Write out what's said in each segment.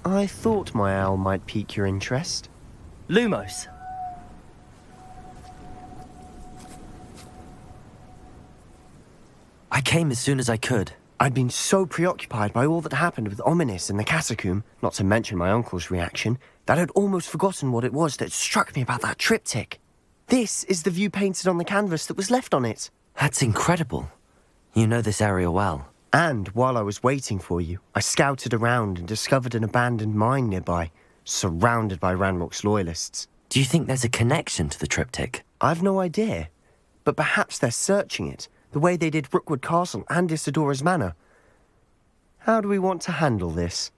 I thought my owl might pique your interest. Lumos. I came as soon as I could. I'd been so preoccupied by all that happened with Ominis and the catacomb, not to mention my uncle's reaction, that I'd almost forgotten what it was that struck me about that triptych. This is the view painted on the canvas that was left on it. That's incredible. You know this area well. And while I was waiting for you, I scouted around and discovered an abandoned mine nearby, surrounded by Ranrock's loyalists. Do you think there's a connection to the triptych? I've no idea, but perhaps they're searching it, the way they did Rookwood Castle and Isidora's Manor. How do we want to handle this?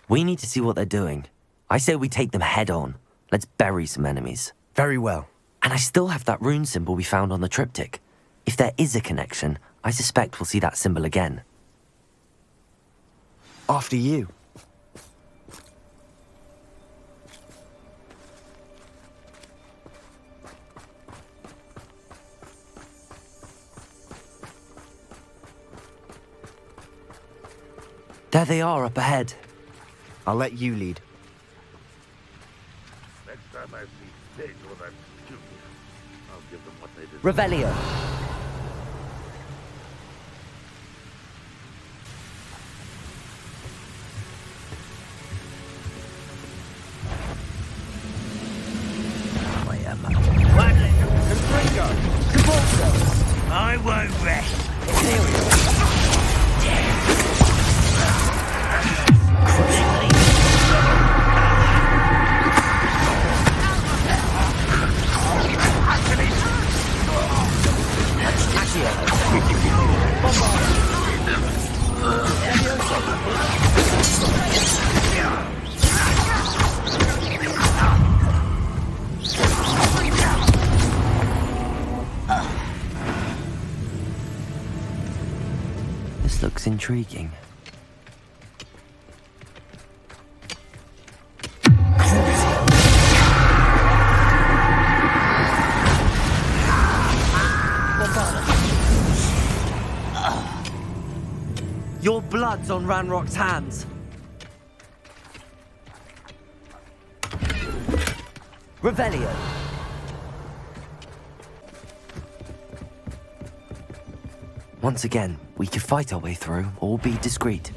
We need to see what they're doing. I say we take them head on. Let's bury some enemies. Very well. And I still have that rune symbol we found on the triptych. If there is a connection, I suspect we'll see that symbol again. After you. There they are up ahead. I'll let you lead. Next time I see Sage or that Junior, I'll give them what they deserve. Revelio. I won't rest. This looks intriguing. Your blood's on Ranrock's hands. Revelio. Once again, we could fight our way through or be discreet.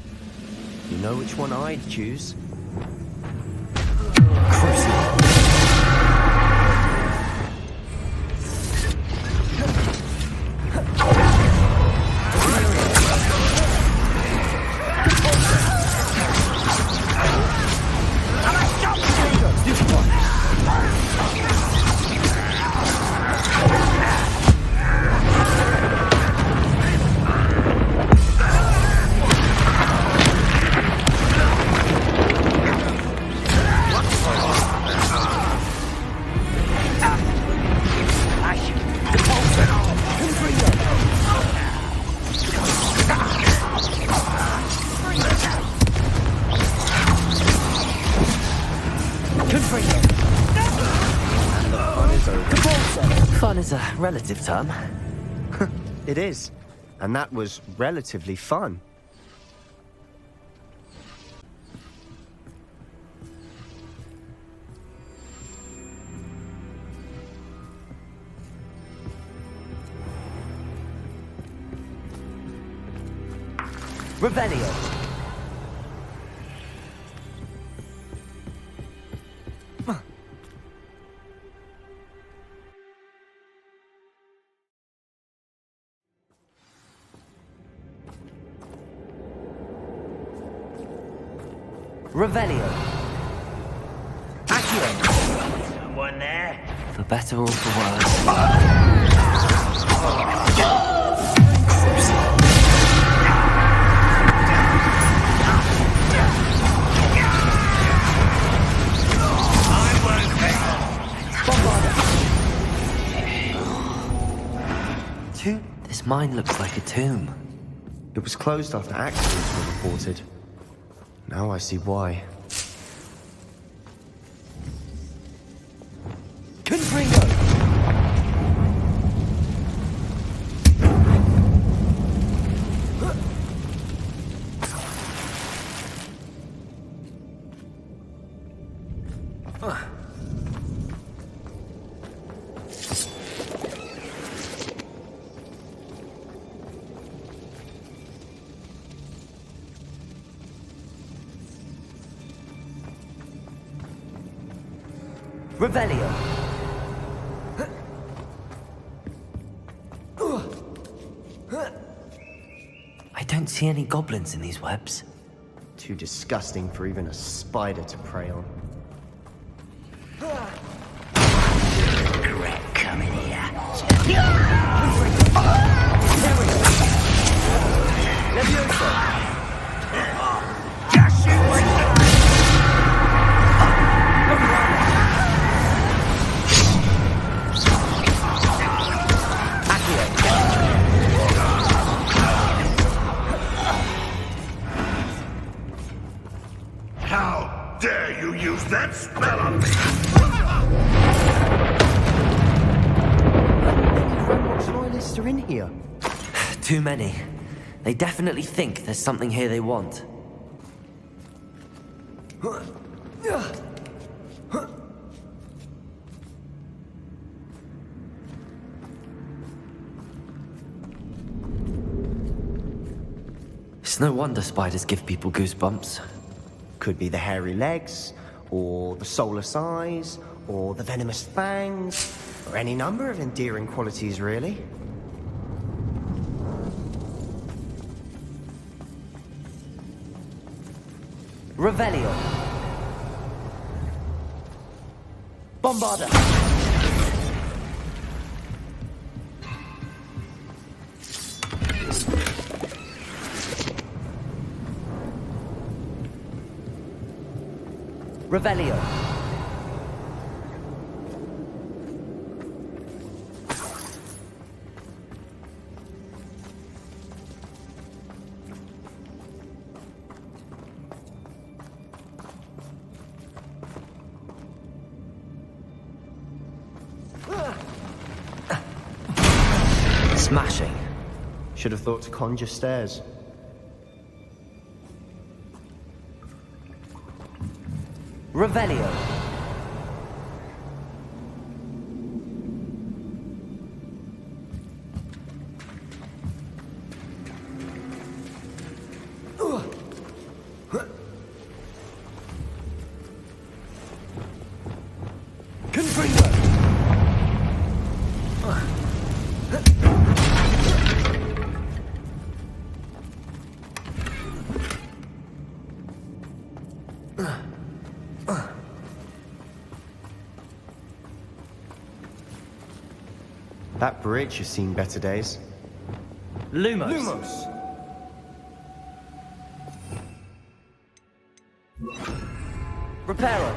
You know which one I'd choose? Crucible. Fun is a relative term. It is. And that was relatively fun. Revelio. Revelio. Accio. Someone there? For better or for worse. This mine looks like a tomb. It was closed after accidents were reported. Now I see why. Confringo. Revelio. I don't see any goblins in these webs. Too disgusting for even a spider to prey on. Regret coming here. Levioso. How dare you use that spell on me? Voldemort's loyalists are in here. Too many. They definitely think there's something here they want. It's no wonder spiders give people goosebumps. Could be the hairy legs, or the soulless eyes, or the venomous fangs, or any number of endearing qualities, really. Revelio. Bombarda. Revelio. Smashing. Should have thought to conjure stairs. Revelio. Confringo. That bridge has seen better days. Lumos. Reparo.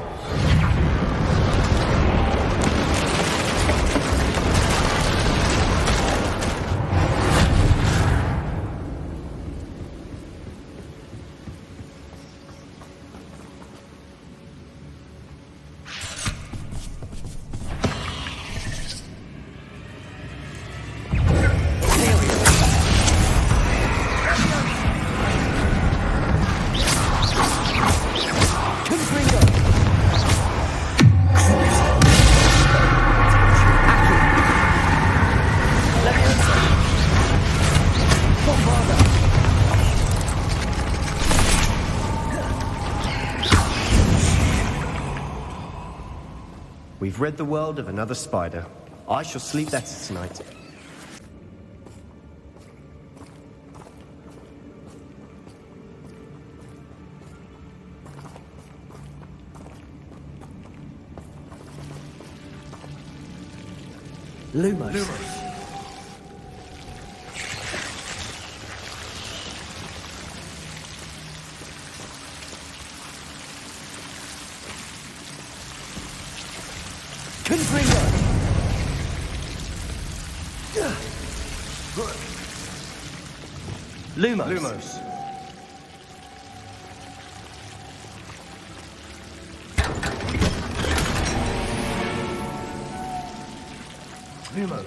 We've rid the world of another spider. I shall sleep better tonight. Lumos. Confringo. Lumos. Lumos.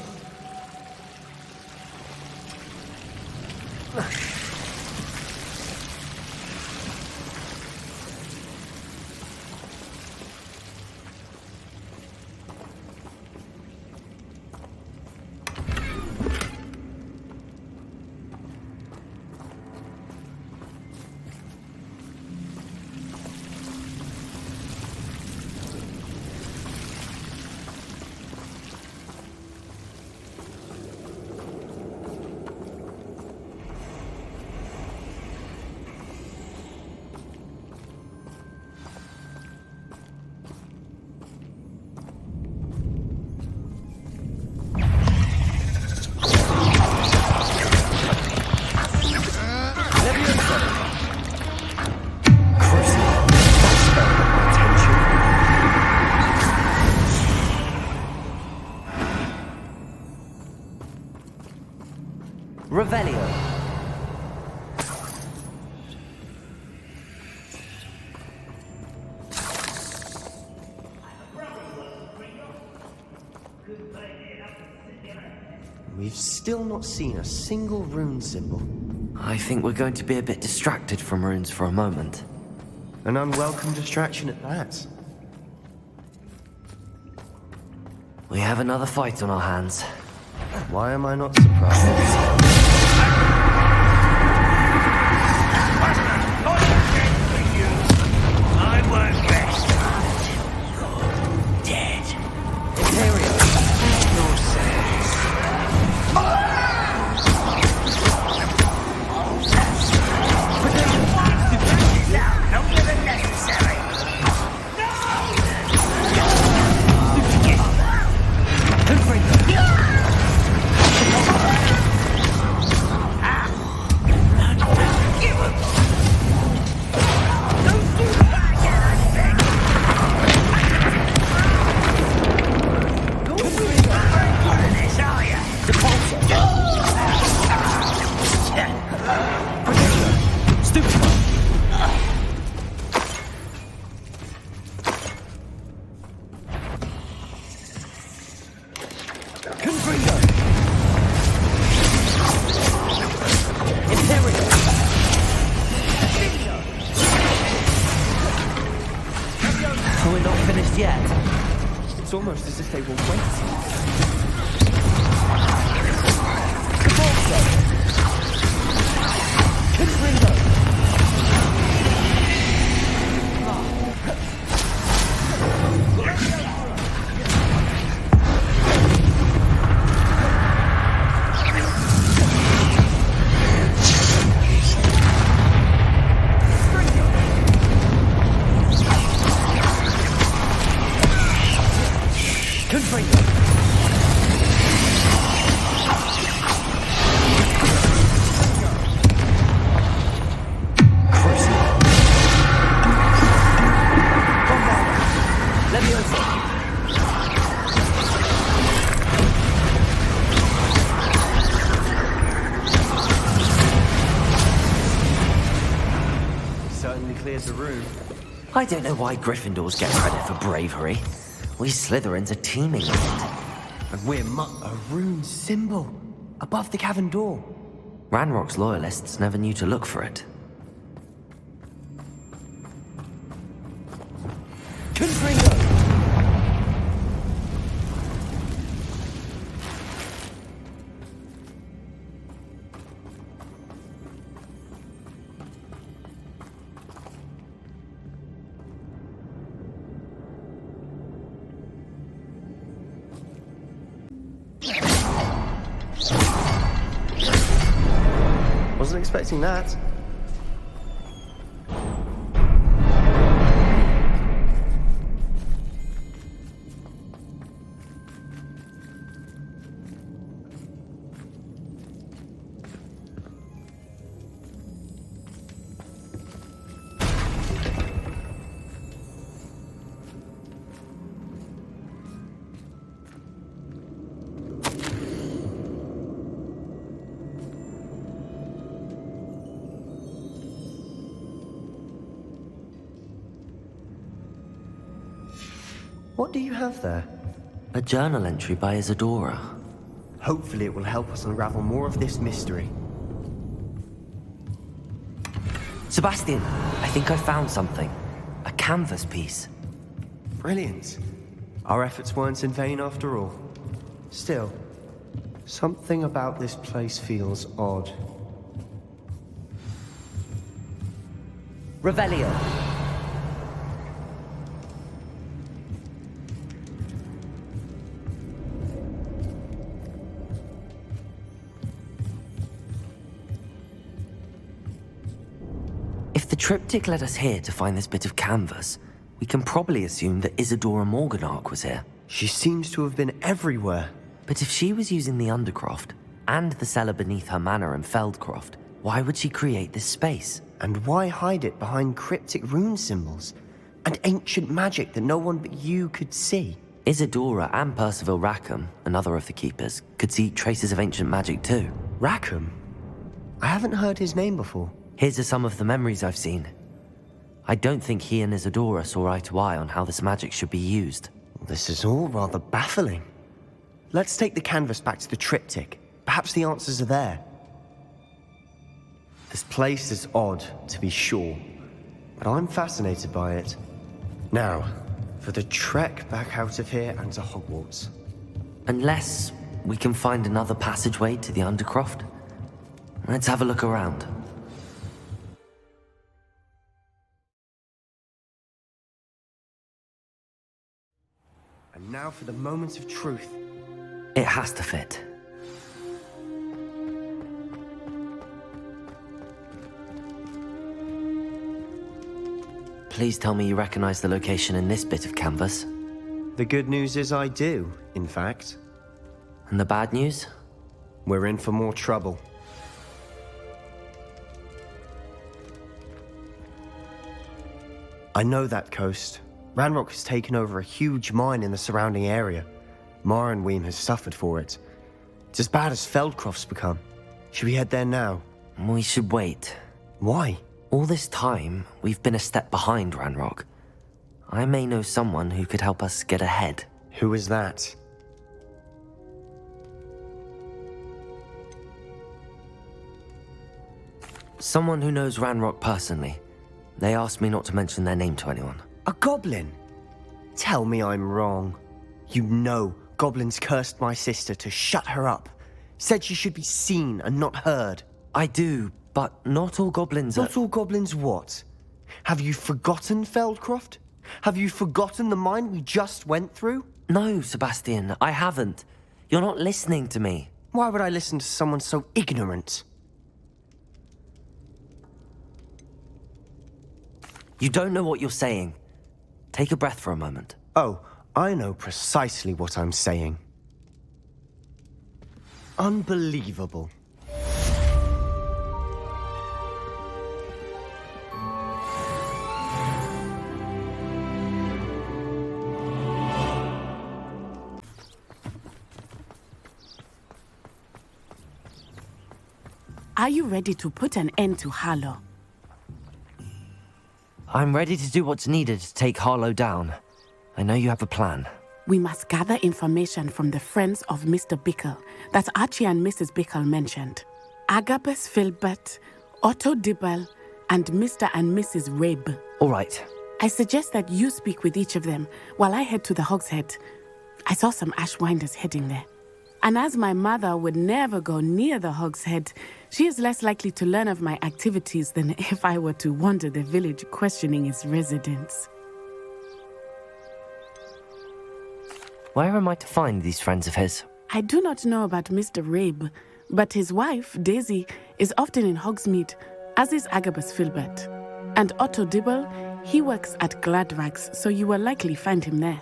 Revelio. We've still not seen a single rune symbol. I think we're going to be a bit distracted from runes for a moment. An unwelcome distraction at that. We have another fight on our hands. Why am I not surprised? I work best. You're dead. Imperial. Not even necessary. We're not finished yet. It's almost as if they will wait. Certainly clears the room. I don't know why Gryffindors get credit for bravery. We Slytherins are teeming with it. And we're a rune symbol above the cavern door. Ranrock's loyalists never knew to look for it. Wasn't expecting that. What do you have there? A journal entry by Isadora. Hopefully it will help us unravel more of this mystery. Sebastian, I think I found something. A canvas piece. Brilliant. Our efforts weren't in vain after all. Still, something about this place feels odd. Revelio. If the triptych led us here to find this bit of canvas, we can probably assume that Isadora Morganach was here. She seems to have been everywhere. But if she was using the Undercroft, and the cellar beneath her manor in Feldcroft, why would she create this space? And why hide it behind cryptic rune symbols? And ancient magic that no one but you could see? Isadora and Percival Rackham, another of the Keepers, could see traces of ancient magic too. Rackham? I haven't heard his name before. His are some of the memories I've seen. I don't think he and Isadora saw eye to eye on how this magic should be used. This is all rather baffling. Let's take the canvas back to the triptych. Perhaps the answers are there. This place is odd, to be sure, but I'm fascinated by it. Now, for the trek back out of here and to Hogwarts. Unless we can find another passageway to the Undercroft. Let's have a look around. And now for the moment of truth. It has to fit. Please tell me you recognize the location in this bit of canvas. The good news is I do, in fact. And the bad news? We're in for more trouble. I know that coast. Ranrock has taken over a huge mine in the surrounding area. Marrenweem has suffered for it. It's as bad as Feldcroft's become. Should we head there now? We should wait. Why? All this time, we've been a step behind Ranrock. I may know someone who could help us get ahead. Who is that? Someone who knows Ranrock personally. They asked me not to mention their name to anyone. A goblin? Tell me I'm wrong. You know goblins cursed my sister to shut her up. Said she should be seen and not heard. I do, but not all goblins are... Not all goblins what? Have you forgotten Feldcroft? Have you forgotten the mine we just went through? No, Sebastian, I haven't. You're not listening to me. Why would I listen to someone so ignorant? You don't know what you're saying. Take a breath for a moment. Oh, I know precisely what I'm saying. Unbelievable. Are you ready to put an end to Harlow? I'm ready to do what's needed to take Harlow down. I know you have a plan. We must gather information from the friends of Mr. Bickle that Archie and Mrs. Bickle mentioned. Agabus Filbert, Otto Dibble, and Mr. and Mrs. Rabe. All right. I suggest that you speak with each of them while I head to the Hogshead. I saw some Ashwinders heading there. And as my mother would never go near the Hogshead, she is less likely to learn of my activities than if I were to wander the village questioning its residents. Where am I to find these friends of his? I do not know about Mr. Rabe, but his wife, Daisy, is often in Hogsmeade, as is Agabus Filbert. And Otto Dibble, he works at Gladrags, so you will likely find him there.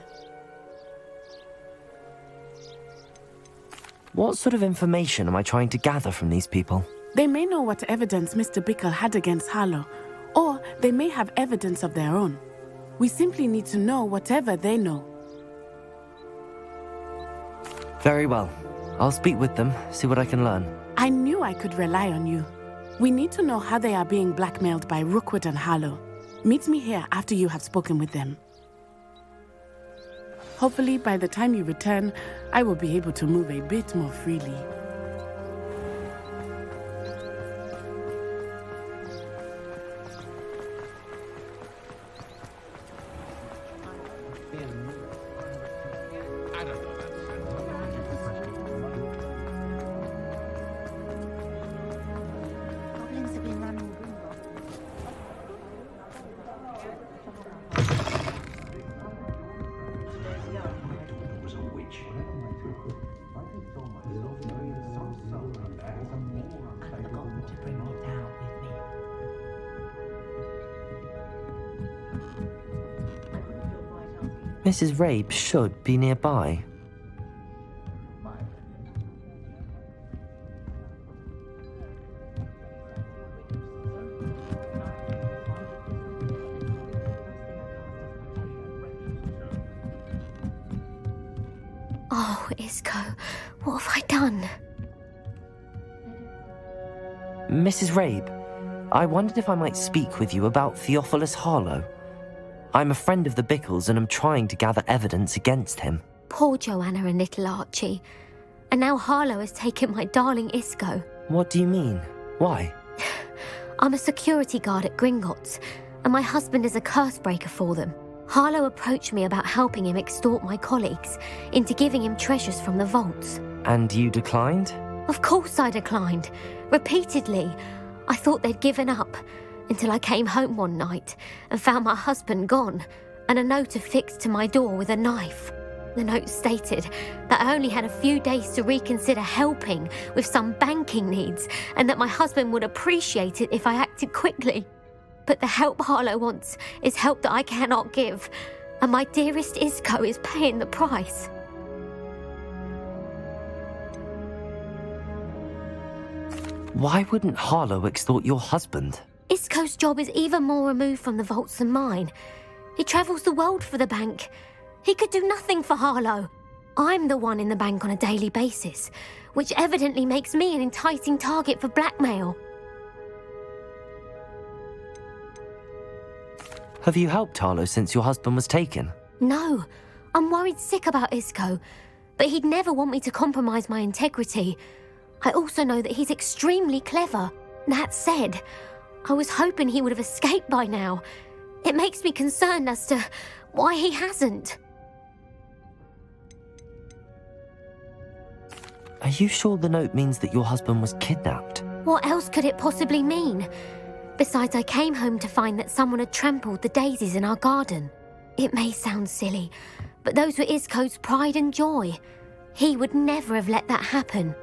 What sort of information am I trying to gather from these people? They may know what evidence Mr. Bickle had against Harlow, or they may have evidence of their own. We simply need to know whatever they know. Very well. I'll speak with them, see what I can learn. I knew I could rely on you. We need to know how they are being blackmailed by Rookwood and Harlow. Meet me here after you have spoken with them. Hopefully, by the time you return, I will be able to move a bit more freely. Goblins have been running the Mrs. Rabe should be nearby. Oh, Isko, what have I done? Mrs. Rabe, I wondered if I might speak with you about Theophilus Harlow. I'm a friend of the Bickles and I'm trying to gather evidence against him. Poor Joanna and little Archie. And now Harlow has taken my darling Isko. What do you mean? Why? I'm a security guard at Gringotts, and my husband is a curse breaker for them. Harlow approached me about helping him extort my colleagues into giving him treasures from the vaults. And you declined? Of course I declined. Repeatedly. I thought they'd given up, until I came home one night and found my husband gone, and a note affixed to my door with a knife. The note stated that I only had a few days to reconsider helping with some banking needs, and that my husband would appreciate it if I acted quickly. But the help Harlow wants is help that I cannot give, and my dearest Isko is paying the price. Why wouldn't Harlow extort your husband? Isko's job is even more removed from the vaults than mine. He travels the world for the bank. He could do nothing for Harlow. I'm the one in the bank on a daily basis, which evidently makes me an enticing target for blackmail. Have you helped Harlow since your husband was taken? No, I'm worried sick about Isko, but he'd never want me to compromise my integrity. I also know that he's extremely clever. That said, I was hoping he would have escaped by now. It makes me concerned as to why he hasn't. Are you sure the note means that your husband was kidnapped? What else could it possibly mean? Besides, I came home to find that someone had trampled the daisies in our garden. It may sound silly, but those were Isko's pride and joy. He would never have let that happen.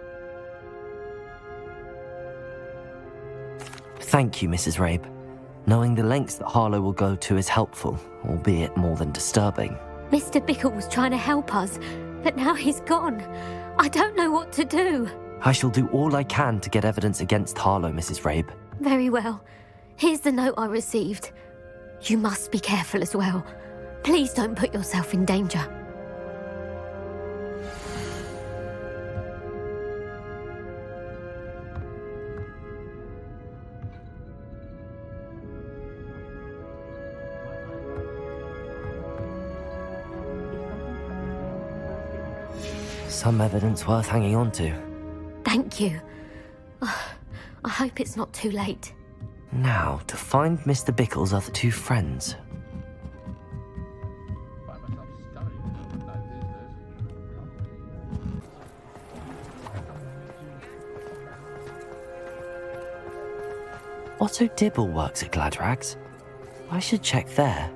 Thank you, Mrs. Rabe. Knowing the lengths that Harlow will go to is helpful, albeit more than disturbing. Mr. Bickle was trying to help us, but now he's gone. I don't know what to do. I shall do all I can to get evidence against Harlow, Mrs. Rabe. Very well. Here's the note I received. You must be careful as well. Please don't put yourself in danger. Some evidence worth hanging on to. Thank you. I hope it's not too late. Now, to find Mr. Bickle's other two friends. Otto Dibble works at Gladrags. I should check there.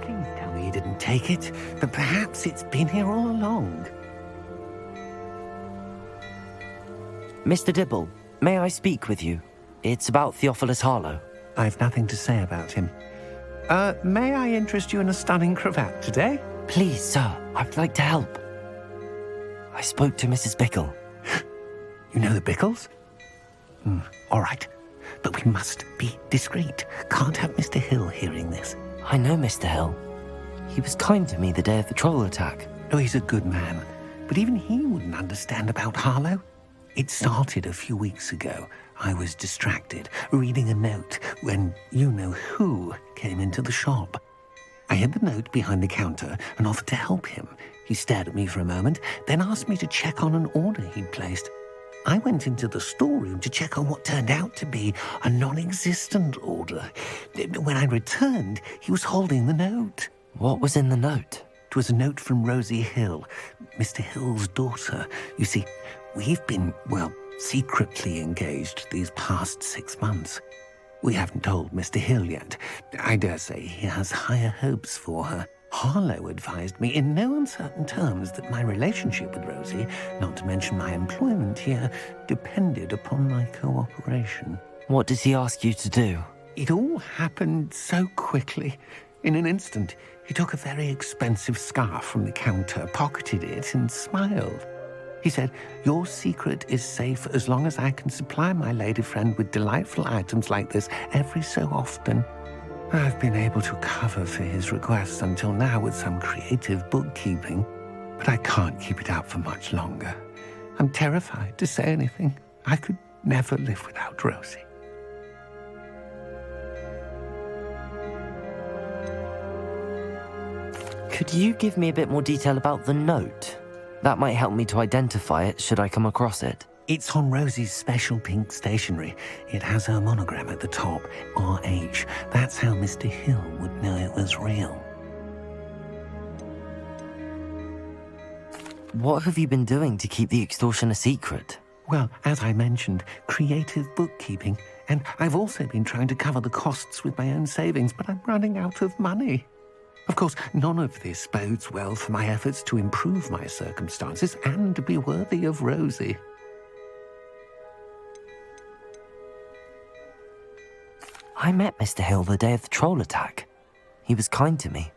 Please tell me you didn't take it, but perhaps it's been here all along. Mr. Dibble, may I speak with you? It's about Theophilus Harlow. I've nothing to say about him. May I interest you in a stunning cravat today? Please, sir, I'd like to help. I spoke to Mrs. Bickle. You know the Bickles? All right, but we must be discreet. Can't have Mr. Hill hearing this. I know Mr. Hill. He was kind to me the day of the troll attack. Oh, he's a good man, but even he wouldn't understand about Harlow. It started a few weeks ago. I was distracted, reading a note, when you-know-who came into the shop. I hid the note behind the counter and offered to help him. He stared at me for a moment, then asked me to check on an order he'd placed. I went into the storeroom to check on what turned out to be a non-existent order. When I returned, he was holding the note. What was in the note? It was a note from Rosie Hill, Mr. Hill's daughter. You see, we've been, secretly engaged these past 6 months. We haven't told Mr. Hill yet. I dare say he has higher hopes for her. Harlow advised me in no uncertain terms that my relationship with Rosie, not to mention my employment here, depended upon my cooperation. What does he ask you to do? It all happened so quickly. In an instant, he took a very expensive scarf from the counter, pocketed it, and smiled. He said, "Your secret is safe as long as I can supply my lady friend with delightful items like this every so often." I've been able to cover for his requests until now with some creative bookkeeping. but I can't keep it up for much longer. I'm terrified to say anything. I could never live without Rosie. Could you give me a bit more detail about the note? That might help me to identify it should I come across it. It's on Rosie's special pink stationery. It has her monogram at the top, RH. That's how Mr. Hill would know it was real. What have you been doing to keep the extortion a secret? Well, as I mentioned, creative bookkeeping. And I've also been trying to cover the costs with my own savings, but I'm running out of money. Of course, none of this bodes well for my efforts to improve my circumstances and be worthy of Rosie. I met Mr. Hill the day of the troll attack. He was kind to me.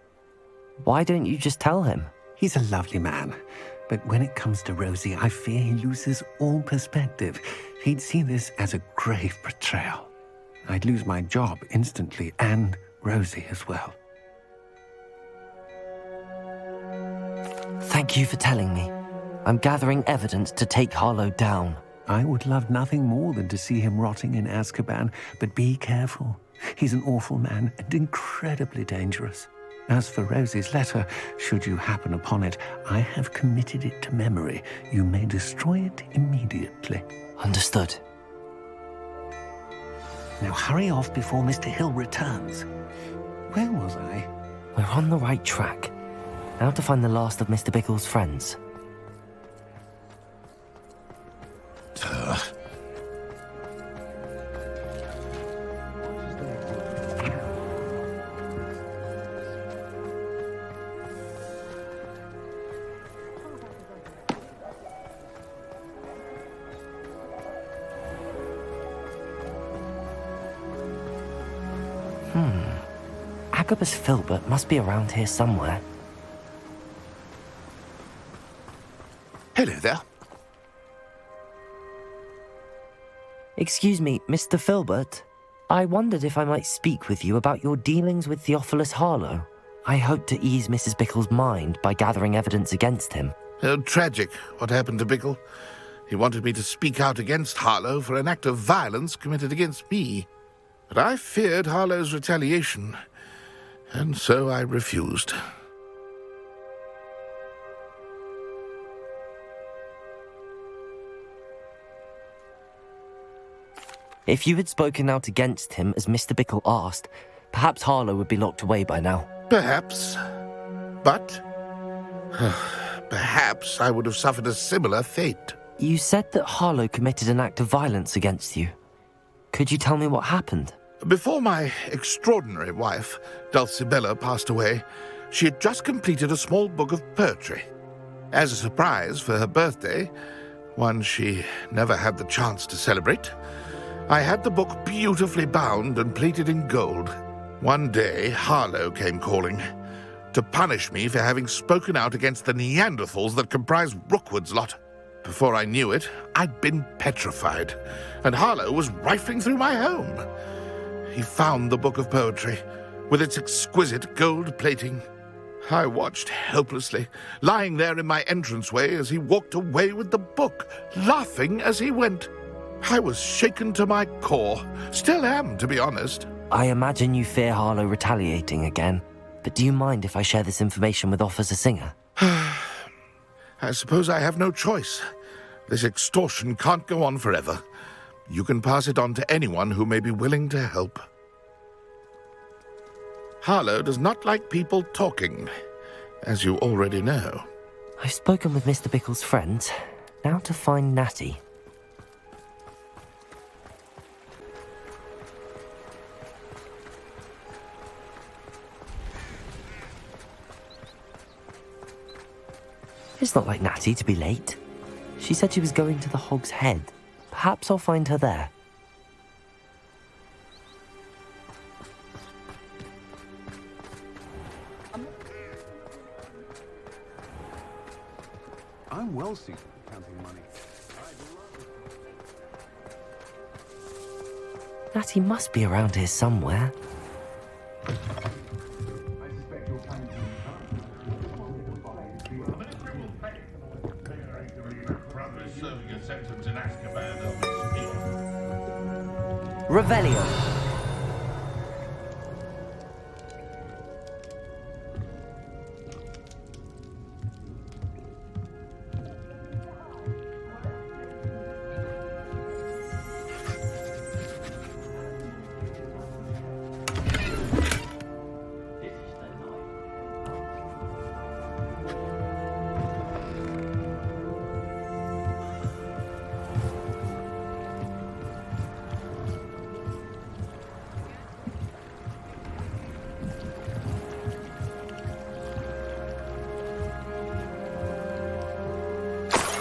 Why don't you just tell him? He's a lovely man, but when it comes to Rosie, I fear he loses all perspective. He'd see this as a grave betrayal. I'd lose my job instantly, and Rosie as well. Thank you for telling me. I'm gathering evidence to take Harlow down. I would love nothing more than to see him rotting in Azkaban, but be careful. He's an awful man and incredibly dangerous. As for Rosie's letter, should you happen upon it, I have committed it to memory. You may destroy it immediately. Understood. Now hurry off before Mr. Hill returns. Where was I? We're on the right track. Now to find the last of Mr. Bickle's friends. Agabus Filbert must be around here somewhere. Hello there. Excuse me, Mr. Filbert. I wondered if I might speak with you about your dealings with Theophilus Harlow. I hope to ease Mrs. Bickle's mind by gathering evidence against him. Oh, tragic what happened to Bickle. He wanted me to speak out against Harlow for an act of violence committed against me. But I feared Harlow's retaliation, and so I refused. If you had spoken out against him as Mr. Bickle asked, perhaps Harlow would be locked away by now. Perhaps. But perhaps I would have suffered a similar fate. You said that Harlow committed an act of violence against you. Could you tell me what happened? Before my extraordinary wife, Dulcibella, passed away, she had just completed a small book of poetry. As a surprise for her birthday, one she never had the chance to celebrate, I had the book beautifully bound and plated in gold. One day, Harlow came calling to punish me for having spoken out against the Neanderthals that comprise Rookwood's lot. Before I knew it, I'd been petrified, and Harlow was rifling through my home. He found the book of poetry, with its exquisite gold plating. I watched helplessly, lying there in my entranceway as he walked away with the book, laughing as he went. I was shaken to my core. Still am, to be honest. I imagine you fear Harlow retaliating again, but do you mind if I share this information with Officer Singer? I suppose I have no choice. This extortion can't go on forever. You can pass it on to anyone who may be willing to help. Harlow does not like people talking, as you already know. I've spoken with Mr. Bickle's friends. Now to find Natty. It's not like Natty to be late. She said she was going to the Hog's Head. Perhaps I'll find her there. I'm well suited for counting money. Natty must be around here somewhere. I suspect you're planning to serving a sentence in Azkaban, Miss Peon. Revelio.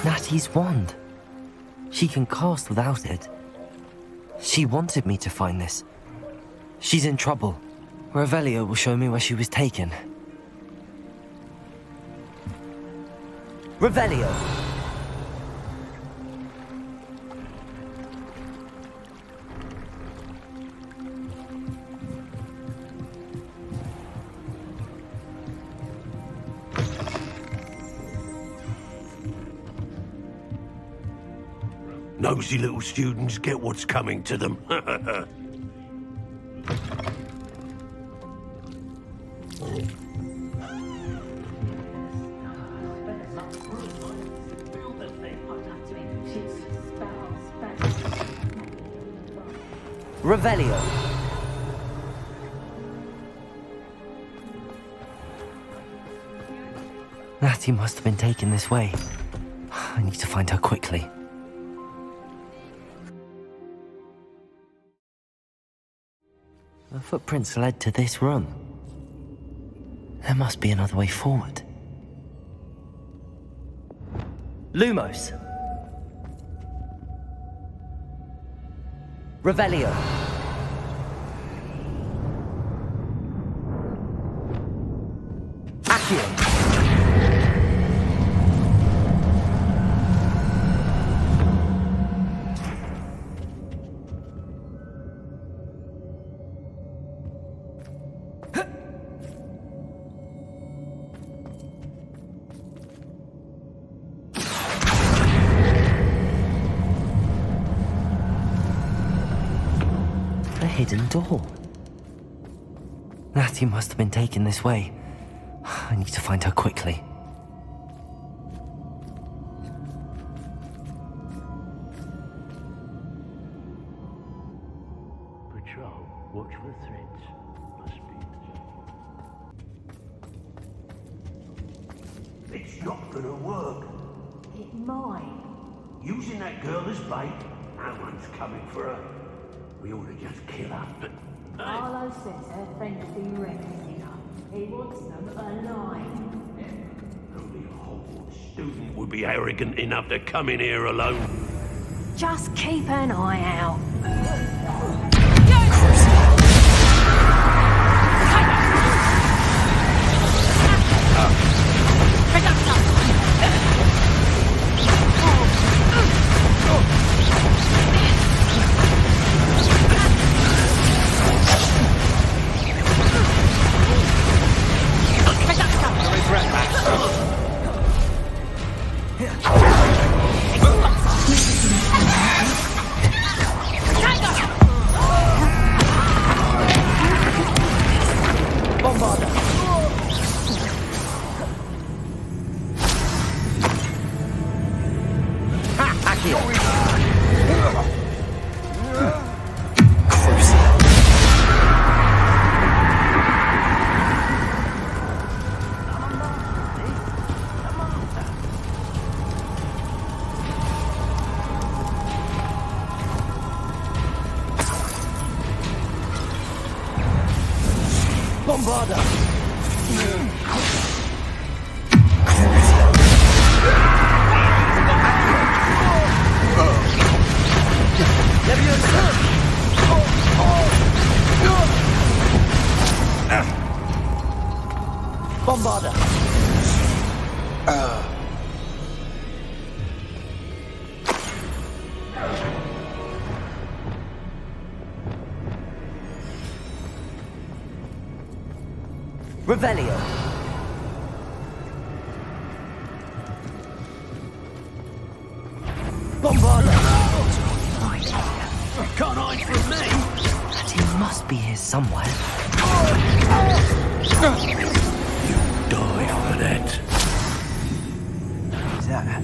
Natty's wand. She can cast without it. She wanted me to find this. She's in trouble. Revelio will show me where she was taken. Revelio! Nosy little students get what's coming to them. Revelio! Natty must have been taken this way. I need to find her quickly. The footprints led to this room. There must be another way forward. Lumos! Revelio! Accio! Hidden door. Natty must have been taken this way. I need to find her quickly. Patrol, watch for threats. Must be. It's not gonna work. It might. Using that girl as bait, no one's coming for her. We ought to just kill her. Arlo says her friends be resting her. He wants them alive. Only a Hogwarts student would be arrogant enough to come in here alone. Just keep an eye out. Bombarda! Revelio! Can't hide from me! And he must be here somewhere. Die for that. Is that...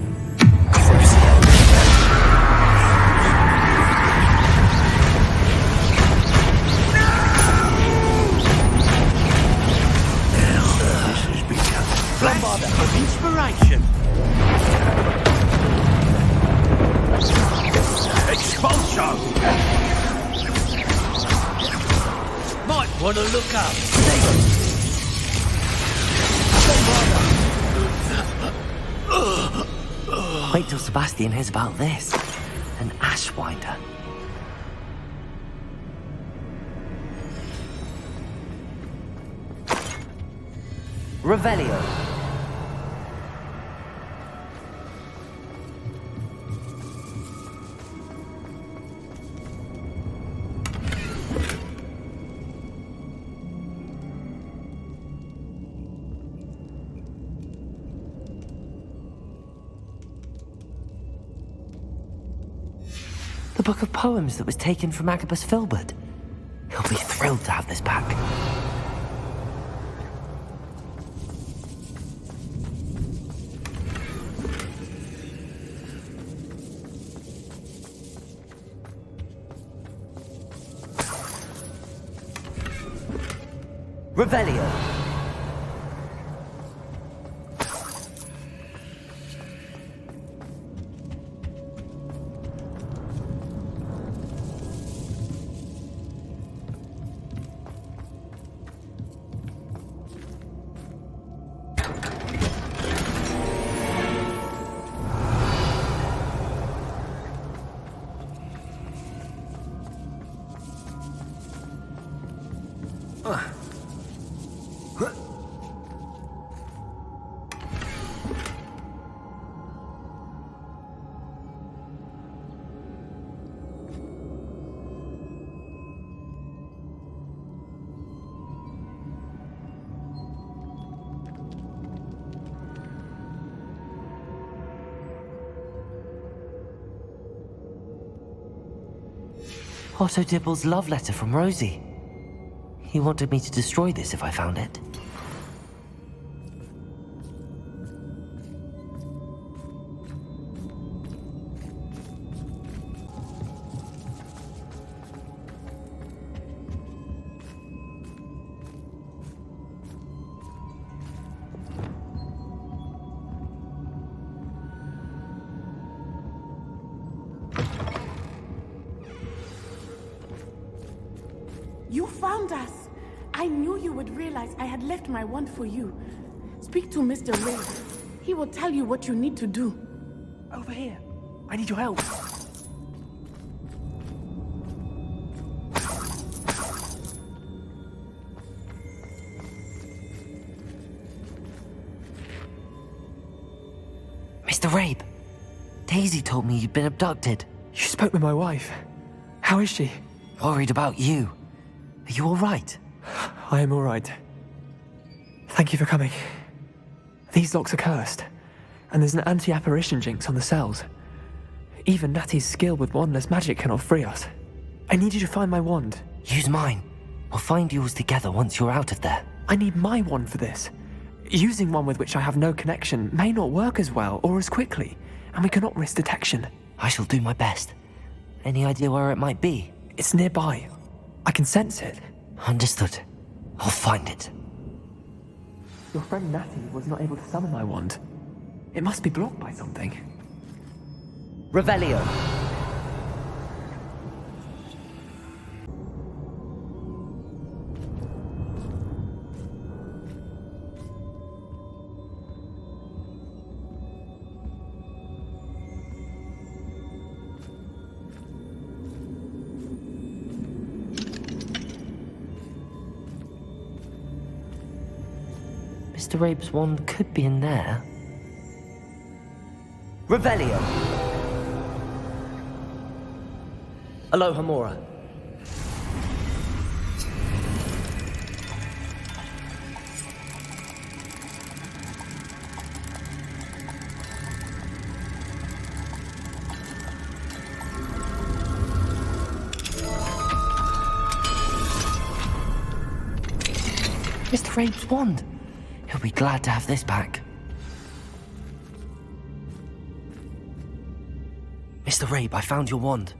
This has become Bombarder of inspiration! Expulsion! Might want to look up. Wait till Sebastian hears about this. An Ashwinder. Revelio. The book of poems that was taken from Agabus Filbert. He'll be thrilled to have this back. Revelio. Otto Dibble's love letter from Rosie. He wanted me to destroy this if I found it. You found us! I knew you would realize I had left my wand for you. Speak to Mr. Rabe. He will tell you what you need to do. Over here. I need your help. Mr. Rabe, Daisy told me you'd been abducted. You spoke with my wife. How is she? Worried about you. Are you all right? I am all right. Thank you for coming. These locks are cursed, and there's an anti-apparition jinx on the cells. Even Natty's skill with wandless magic cannot free us. I need you to find my wand. Use mine. We'll find yours together once you're out of there. I need my wand for this. Using one with which I have no connection may not work as well or as quickly, and we cannot risk detection. I shall do my best. Any idea where it might be? It's nearby. I can sense it. Understood. I'll find it. Your friend Natty was not able to summon my wand. It must be blocked by something. Revelio. Mr. Rabe's wand could be in there. Revelio. Aloha Mora. Rabe's wand. He'll be glad to have this back. Mr. Rabe, I found your wand.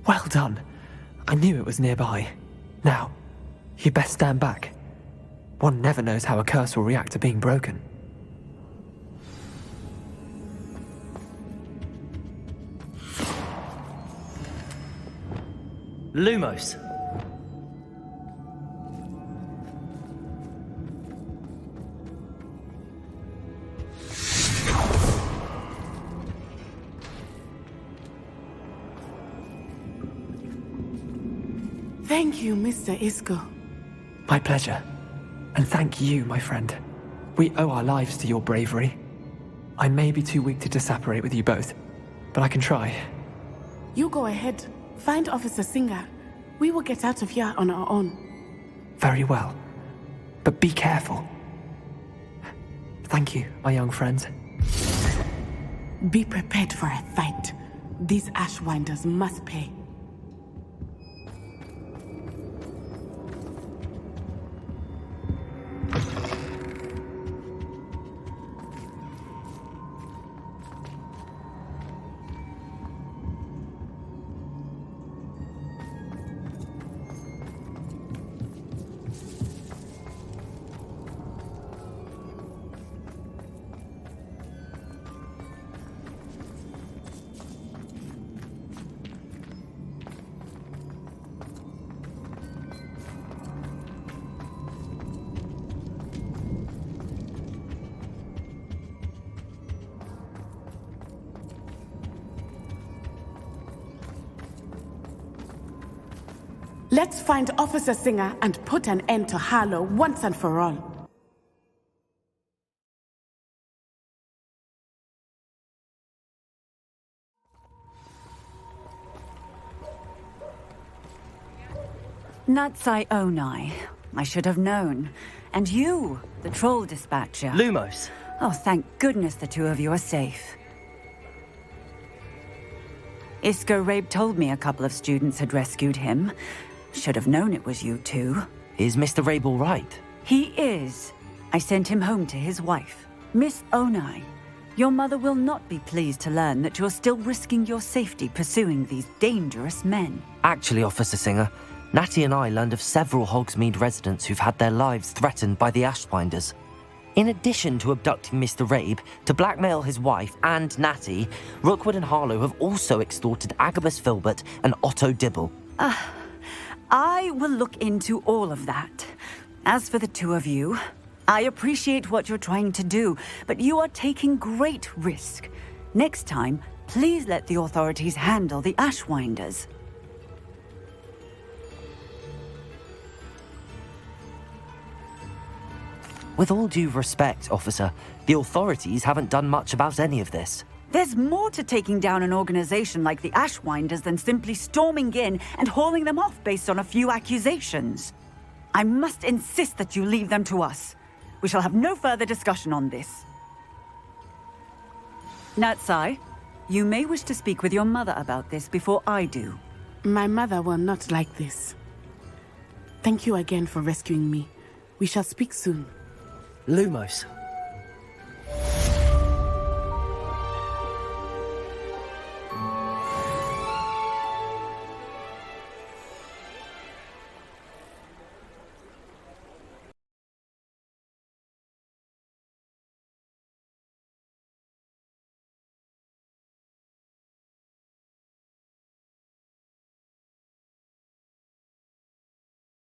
Well done. I knew it was nearby. Now, you best stand back. One never knows how a curse will react to being broken. Lumos. Thank you, Mr. Isko. My pleasure. And thank you, my friend. We owe our lives to your bravery. I may be too weak to disapparate with you both, but I can try. You go ahead. Find Officer Singer. We will get out of here on our own. Very well. But be careful. Thank you, my young friends. Be prepared for a fight. These Ashwinders must pay. Let's find Officer Singer and put an end to Harlow once and for all. Natsai Onai. I should have known. And you, the troll dispatcher. Lumos. Oh, thank goodness the two of you are safe. Isko Rabe told me a couple of students had rescued him. Should have known it was you two. Is Mr. Rabe all right? He is. I sent him home to his wife. Miss Onai, your mother will not be pleased to learn that you're still risking your safety pursuing these dangerous men. Actually, Officer Singer, Natty and I learned of several Hogsmeade residents who've had their lives threatened by the Ashwinders. In addition to abducting Mr. Rabe to blackmail his wife and Natty, Rookwood and Harlow have also extorted Agabus Filbert and Otto Dibble. I will look into all of that. As for the two of you, I appreciate what you're trying to do, but you are taking great risk. Next time, please let the authorities handle the Ashwinders. With all due respect, officer, the authorities haven't done much about any of this. There's more to taking down an organization like the Ashwinders than simply storming in and hauling them off based on a few accusations. I must insist that you leave them to us. We shall have no further discussion on this. Natsai, you may wish to speak with your mother about this before I do. My mother will not like this. Thank you again for rescuing me. We shall speak soon. Lumos.